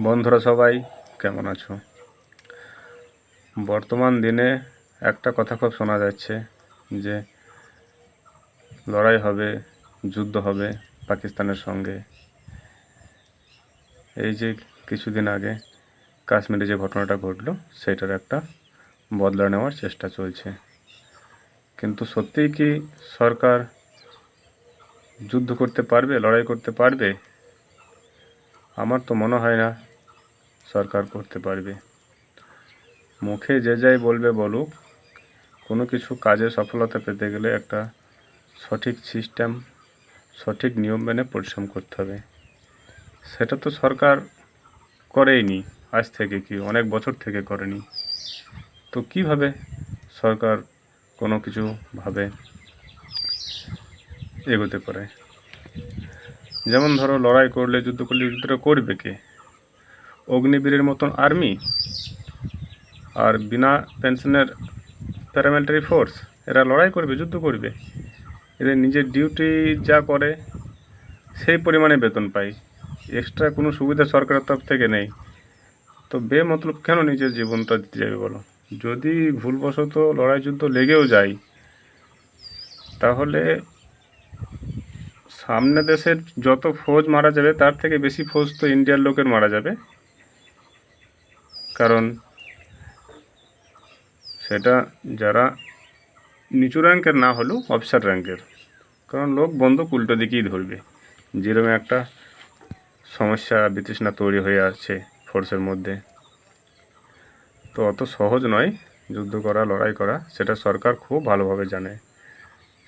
বন্ধুরা সবাই কেমন আছো? বর্তমান দিনে একটা কথা খুব শোনা যাচ্ছে যে লড়াই হবে, যুদ্ধ হবে পাকিস্তানের সঙ্গে। এই যে কিছুদিন আগে কাশ্মীরে যে ঘটনাটা ঘটলো সেটার একটা বদলা নেওয়ার চেষ্টা চলছে। কিন্তু সত্যিই কি সরকার যুদ্ধ করতে পারবে, লড়াই করতে পারবে? আমার তো মনে হয় না সরকার করতে পারবে। মুখে যে যাই বলবে বলুক, কোনো কিছু কাজে সফলতা পেতে গেলে একটা সঠিক সিস্টেম, সঠিক নিয়ম মেনে পরিশ্রম করতে হবে। সেটা তো সরকার করেইনি, আজ থেকে কি অনেক বছর থেকে করেনি। তো কিভাবে সরকার কোনো কিছু ভাবে এগোতে পারে? যেমন ধরো, লড়াই করলে, যুদ্ধ করলে, যুদ্ধটা করবে কে? অগ্নিবীরের মতন আর্মি আর বিনা পেনশনের প্যারামিলিটারি ফোর্স, এরা লড়াই করবে, যুদ্ধ করবে? এদের নিজের ডিউটি যা করে সেই পরিমাণে বেতন পায়, এক্সট্রা কোনো সুবিধা সরকারের তরফ থেকে নেই। তো বেমতলব কেন নিজের জীবনটা দিতে যাবে বলো? যদি ভুলবশত লড়াই যুদ্ধ লেগেও যায়, তাহলে সামনে দেশের যত ফৌজ মারা যাবে তার থেকে বেশি ফৌজ তো ইন্ডিয়ার লোকের মারা যাবে। কারণ সেটা যারা নিচু র্যাঙ্কের না হলেও অফিসার র্যাঙ্কের, কারণ লোক বন্দুক উল্টো দিকেই ধরবে। যেরকম একটা সমস্যা বিতৃষ্ণা তৈরি হয়ে আসছে ফোর্সের মধ্যে, তো অত সহজ নয় যুদ্ধ করা, লড়াই করা। সেটা সরকার খুব ভালোভাবে জানে।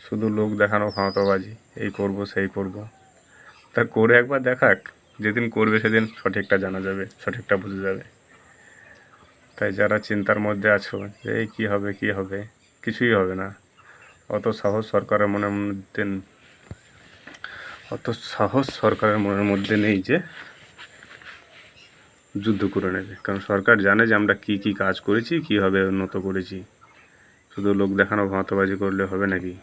শুধু লোক দেখানো, ফাঁকবাজি, এই করব সেই করব, তা করে একবার দেখাক। যেদিন করবে সেদিন সঠিকটা জানা যাবে, সঠিকটা বুঝে যাবে। তাই যারা চিন্তার মধ্যে আছো যে এই কী হবে কী হবে, কিছুই হবে না। অত সাহস সরকারের মনের মধ্যে নেই যে যুদ্ধ করে নেবে। কারণ সরকার জানে যে আমরা কি কি কাজ করেছি, কীভাবে উন্নত করেছি। শুধু লোক দেখানো, ভাঁতবাজি করলে হবে নাকি?